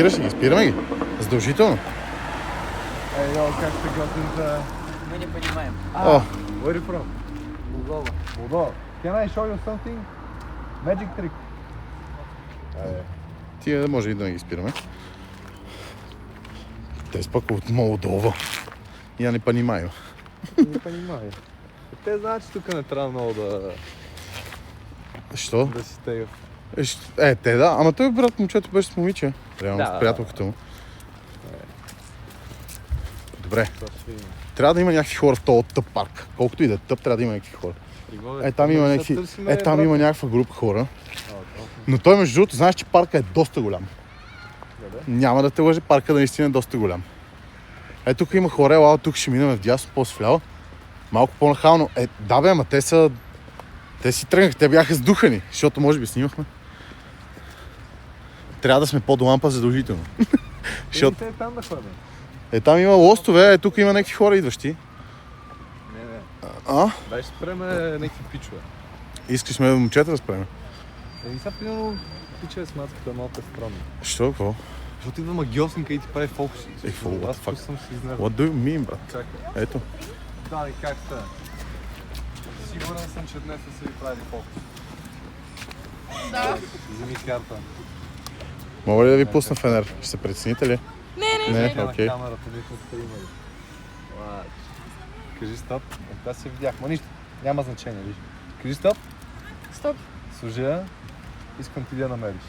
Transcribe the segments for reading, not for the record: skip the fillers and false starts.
Спираме ги. Задължително. Йо, как сте готвите? Мы не понимаем. О, Where are you from? Булгова. Moldova. Can I show you something? Magic trick. тия може и да не ги спираме. Те са пък от Молдова. Я не понимаю. Не понимаю. Те знаят, че тук не трябва много Що? да си тега. Те да, ама той брат момчето беше с момиче. Реално, Да, с приятелката му. Добре, Това ще видим. трябва да има някакви хора в този тъп парк. Колкото и да е тъп, трябва да има някакви хора. Там има някакви... Там има някаква група хора. Но той между другото, знаеш, че парка е доста голям. Няма да те лъжи, парка да наистина е доста голям. Тук има хора, ела, тук ще минем вдясно, после вляво. Малко по-нахално. Да бе, ама те си тръгнаха, те бяха сдухани, защото може би снимахме. Трябва да сме под лампа задължително. Защото... Те там да ходим. Там има лостове, тук има някакви хора идващи. Не. Дай ще спреме някакви пичове. Искаш ме момчета да спреме? Сега примерно пичове с маската малко е странно. Що, какво? Защото идва магиосника и ти прави фокуси. What Аз the fuck? просто съм си изнервен. What do you mean, брат? Чакай. Ето. Да, и как сте? Сигурен съм, че днес са ви прави фокус. Да. Вземи карта. Мога ли да ви пусна фенер? Ще се прецените ли? Не, На окей. камерата, ние сме стримали. Кажи стоп. Аз се видях, ма нищо. Няма значение, виж. Кажи стоп. Стоп. Служи я. Искам ти да я намериш.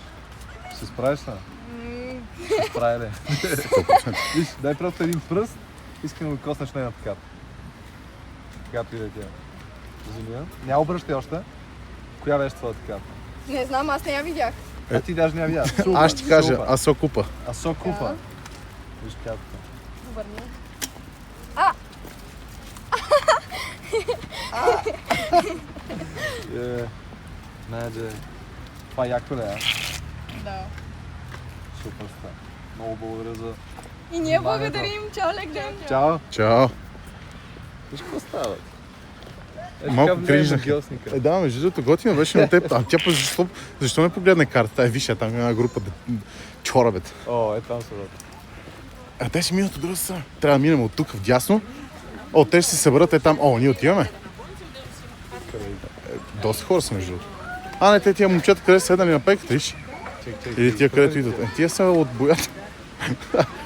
Ще се справиш ли? Ще се справи ли? Виж, дай просто един пръст. Искам да го коснеш нейната карта. Така иде тя. Вземи я. Няма обръщай още. Коя беше твоята карта? Не знам, аз не я видях. А ти даже не я видя. Аз ще ти кажа, Асо Купа. Асо Купа. Виж картата. Обърни. Найде. Това яко ли е? Да. Супер ста. Много благодаря за... И ние благодарим. Чао, лек ден. Чао! Чао. Виж какво става? Малко кринжнах. Да, между другото, готино беше на теб. А тя защо не погледне картата? Виж, там има една група чорабета. О, там са. Те ще минат от друга страна. Трябва да минем от тук вдясно. Те ще се съберат там. Ние отиваме. Доста хора са между другото. Не, те тия момчета къде са седнали на пеката, виж? Или тия където идват. Тия са от боята.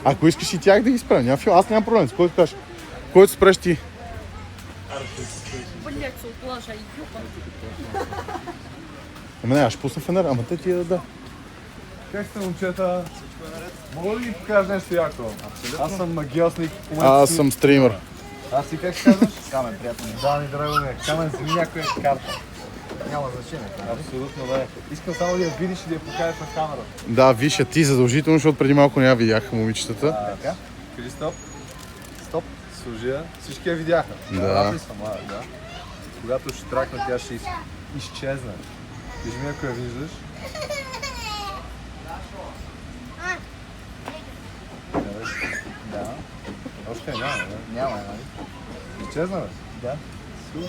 Ако искаш и тях да ги спрем, няма фил. Аз нямам проблем, с който кажеш. Който спреш ти. Не, аз ще пусна фенер, ама те тия да. Как сте, момчета? Мога ли ви покажа нещо яко? Аз съм магиосник. Аз съм стример. Аз си как се казваш? Камен, приятно ми. Дани, драго ме. Камен, вземи някоя карта. Няма значение. Абсолютно да е. Искам само да я видиш и да я покажеш на камерата. Да, виж, ти задължително, защото преди малко не я видях момичетата. Така. Кажи стоп. Стоп. Служи я. Всички я видяха. Да. Прав ли съм? Да. Когато ще тракна, тя ще изчезне. Виж ми, ако я виждаш. Да. Още няма, да? Няма, нали? Изчезна, бе? Да. Супер.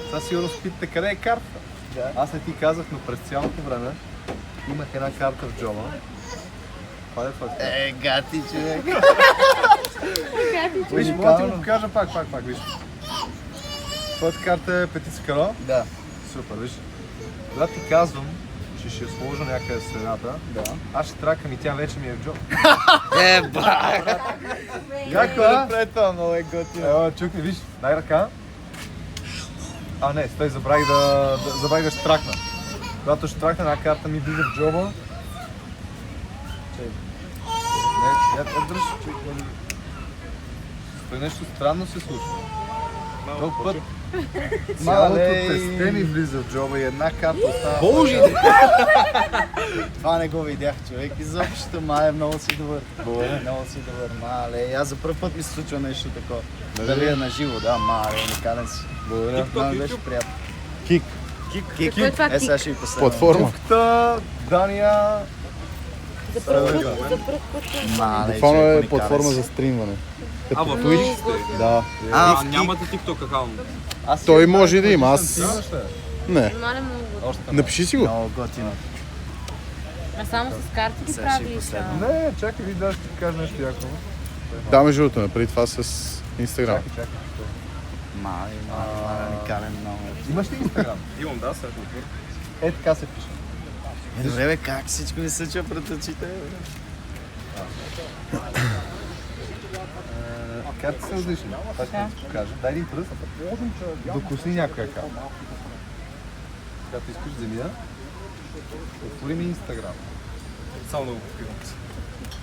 Сега сигурно спитате къде е картата. Да. Аз не ти казах, но през цялото време имах една карта в джоба. Това е това. Гати, човек. Виж, мога да ти го покажа пак, виж. Твоята карта е петица каро. Да. Супер, виж. Когато ти казвам, че ще я сложа някъде в средата, Да. аз ще тракам и тя вече ми е в джоб. Ба! Как това? Пред това много е готино. Ева, чукни, виж, дай ръка. Не, стой, забравих да ще тракна. Когато ще тракна, една карта ми влиза в джоба. Не, дръж, Стой, нещо странно се случва. Толкова път цялото тесте ми влиза в джоба и една карта остава. Боже! Това не го видях, човек. Изобщо, мале, много си добър. Много си добър, мале. Аз за първ път ми се случва нещо такова. Дали е на живо, да, мале, уникален си. Благодаря. Много беше приятно. Кик. Кик. Сега ще ви последвам. Платформа. Чукта, Дания. Мале, Буквално човек, е уникален платформа си. за стримване. Като в Twitch. Twitch? Да. А, нямате TikTok акаунт? Той може и да има, аз... Ти имаш ли? Не. Още Напиши си го. Много готино. А само с карти ги Сега ще правиш. последно. Не, чакай, ви да ще ти кажа нещо яко. Да, между другото, преди това с Инстаграм. Чакай. Мали, уникален номер. Имаш ли Инстаграм? Имам, да, сега го отвърх. Е, така се пише. Добре, бе, как всичко ми случва пред очите? Карти са различни. Това ще ти покажа. Дай един пръст. Докосни някоя карта. Когато искаш земя, отвори ми Инстаграм. Само да го попивам.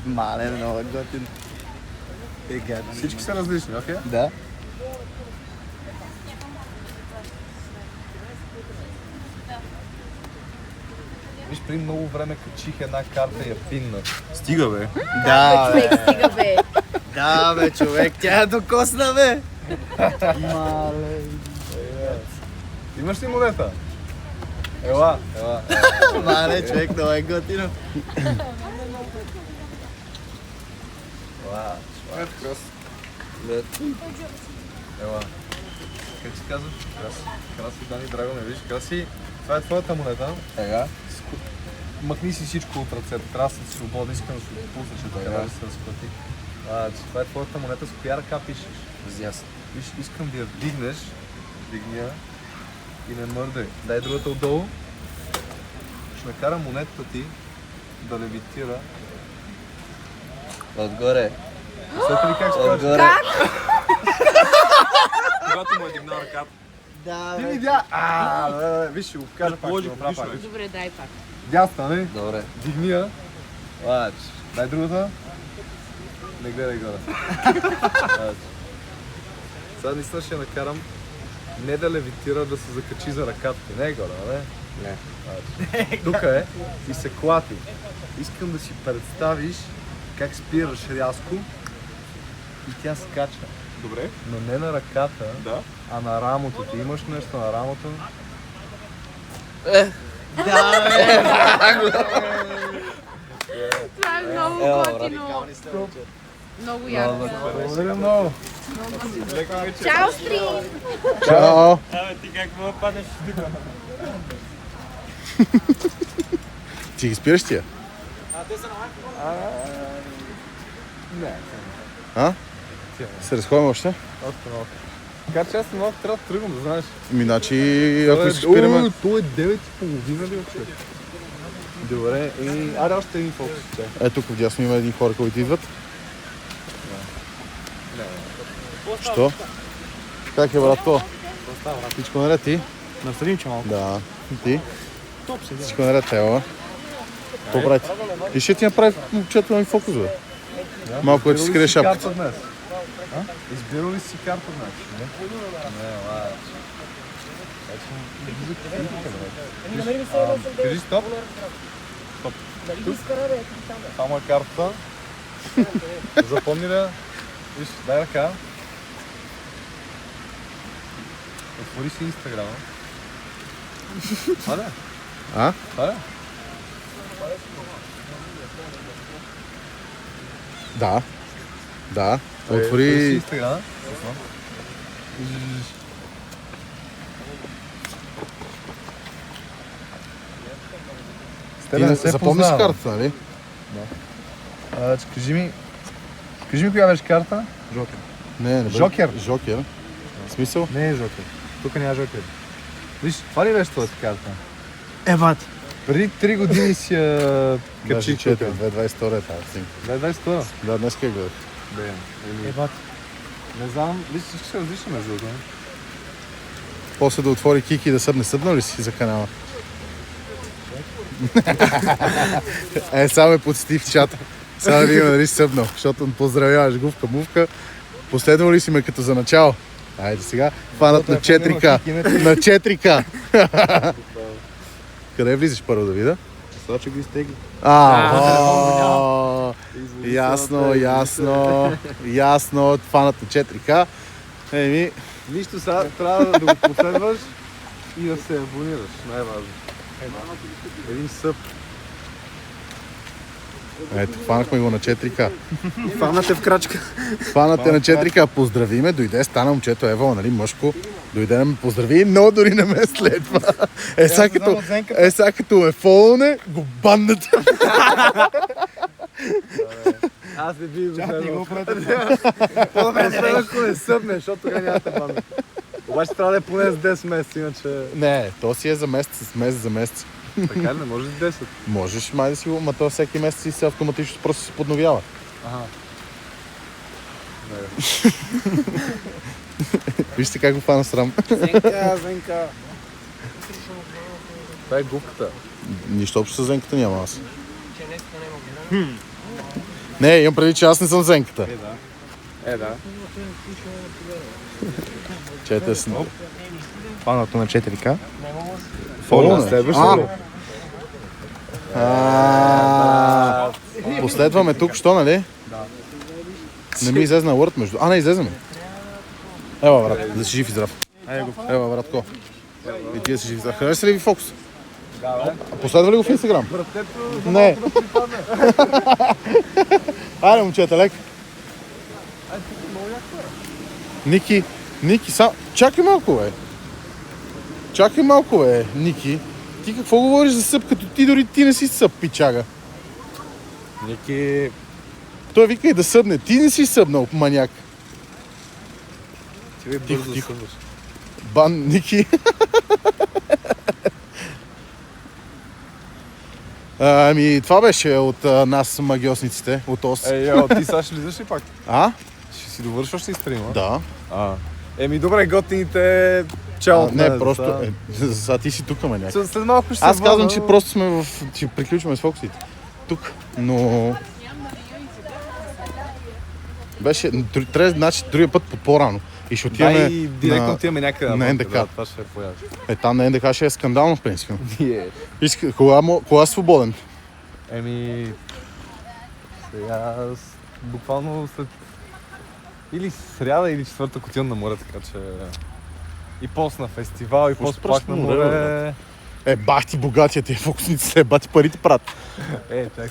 Мале, много готин. Е, гадно. Всички са различни, окей? Да. Виж, преди много време качих една карта и я пиннах. Стига, бе. Да, бе. Човек, стига бе. Да, бе, човек, тя е докосна, бе. Мале. Имаш ли монета? Ела. Мале, човек, много е готино. Ела. Как си казваш? Краси, Дани Драго, не виж. Краси, това е твоята монета. Ега. Махни си всичко от ръцете. Трябва да си свободен, искам да се отпусна, че така да се разплати. Това е твоята монета, с коя ръка пишеш? С ясно. Виж, искам да я вдигнеш. Вдигни я. И не мърдай. Дай другата отдолу. Ще накара монетата ти да левитира. Отгоре. След ли как ще кажеш? Отгоре. Когато му е дигнал ръката. Да, Ти бе. видя! Виж, ще го покажа пак. Предположи, Ще го направя лично пак. е. Добре, дай пак. Дясна, не? Добре. Дигни я. Лач. Дай другата. Не гледай горе. Лач. Сега наистина ще я накарам не да левитира, да се закачи за ръката ти. Не е горе, не? Не. Тук е и се клати. Искам да си представиш как спираш рязко и тя скача. Добре. Но не на ръката, Да. а на рамото. Ти имаш нещо на рамото? Това е много готино. Много яко. Благодаря много. Чао, стрим! Чао! Абе, ти как мога паднеш тук? Ти ги спираш тия? Не. А? Се разходим още? Още малко. Така че аз малко трябва да тръгвам, да знаеш. Значи, ако искаш спираме... То е 9:30 ли още? Добре, аре още един фокус. Ето тук вдясно има един хора, които идват. Що? Как е, брато? Всичко наред ти? Настрим, че малко. Да. Ти? Всичко наред, ева. Какво правите? И ще ти направи момчето ми фокус, бе. Малко да ти скрие шапката. днес? Избирал ли си карта днес? Не, лач. Кажи стоп. Стоп. Само е картата. Запомни ли? Виж, дай ръка. Отвори си Инстаграма. Това ли? А? Това ли? Да. Да. Отвори си Отвори... Инстаграма. С Ти тебе не не се запомниш познавам. картата, нали? Кажи ми коя беше карта? Не, бе. Жокер. Жокер. В смисъл? Не е Жокер. Тук няма Жокер. Виж, това ли беше твоята карта? Бат. Преди 3 години си я Даже качих 4, тук. 2022 е тази снимка. 22. Да, днес я гледах. Бат. Не знам, виж, всички са различни между другото. После да отвори Кики и да съдне. Съднал ли си за канала? Само е подсети в чата. Само да видим дали си събнал, защото поздравяваш Гувка Мувка. Последвал ли си ме като за начало? Айде сега, фанат на 4К. На 4К. Къде влизаш първо да видя? Това, че го изтегли. Ясно, ясно. Фанат на 4К. Еми, Нищо сега, трябва да го последваш и да се абонираш, най-важно. Един съб. Ето, хванахме го на 4К. Фанате в крачка. Хванате на 4К, поздравиме, дойде, стана момчето Ева, нали, мъжко. Дойде да ме поздрави, но дори не ме следва. Сега като ме фолне, го баннете. Аз не би го следвал. По-добре ако не събне, защото тогава няма да банда. Обаче трябва да е поне с 10 месеца, иначе... Не, то си е за месец, с месец за месец. Така ли не може с 10? Можеш, май да си го, ма то всеки месец и се автоматично просто се подновява. Ага. Вижте как го фана срам. Зенка. Това е губката. Нищо общо с зенката няма аз. Не, имам преди, че аз не съм зенката. Да. Чете си. Панато на 4К. Фолне. Следващото. Последваме тук, що, нали? Да. Не ми излезна Word между... не, излезе ми. Ева, брат, да си жив и здрав. Ева, братко. И ти да си жив и здрав. Харесва ли ви Фокус? Да, А последва ли го в Инстаграм? Не. Айде, момчета, лек. Ники, чакай малко, бе. Ники. Ти какво говориш за съп, като ти дори ти не си съп, пичага? Ники... Той вика и да събне. Ти не си събнал, маняк. Ти ви бързо събваш. Бан, Ники. Ами, това беше от нас, магиосниците, от ОС. Ти сега ще влизаш ли пак? А? Ще си довършваш ли стрима? Да. Добре, готините... Чао. Не, просто... Сега ти си тук, маняк. След малко ще Аз казвам, че просто сме в... че приключваме с фокусите. Тук. Но... Беше... Значи, другия път по-рано. И ще отиваме... и директно отиваме някъде. на НДК. Да, това ще е появи. Там на НДК ще е скандално, в принцип. Yeah. Кога е свободен? Сега... Буквално след... Или сряда, или четвъртък отивам на море, така че... И пост на фестивал, и пост пак на море. Бах ти богатия, тия фокусници, бати парите прат. Чакай.